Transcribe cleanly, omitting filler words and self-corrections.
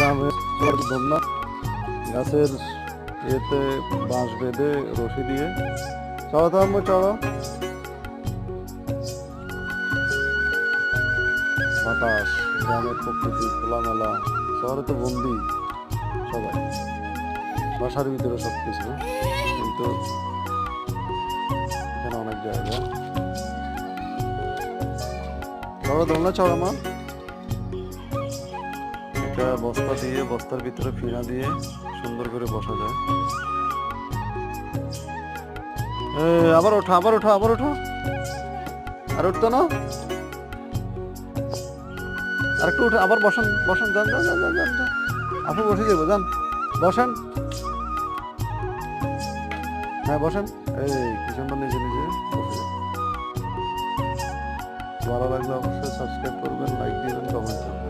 গ্রামের দোলনা গাছের এতে বাঁশ বেঁধে রশি দিয়ে চড়ো তো আম্মু চড়ো। বাতাস, গ্রামের প্রকৃতি, খোলামেলা। শহরে তো বন্দি সবাই, বাসার ভিতরে সব কিছু, কিন্তু এখানে অনেক জায়গা। চড়ো দোলনা চড়ো মা। এটা বস্তা দিয়ে, বস্তার ভিতরে ফিনা দিয়ে সুন্দর করে বসা যায়। আবার ওঠো, আবার ওঠো, আবার ওঠো। আর উঠতো না, আর একটু উঠে আবার বসেন, বসেন, যান যান যান যান যান। আপনি বসে যাবো, যান বসেন। হ্যাঁ বসেন। এই কি সুন্দর নিজে নিজে বসে যান। ভালো লাগলে অবশ্যই সাবস্ক্রাইব করবেন, লাইক দিবেন, কমেন্ট করবেন।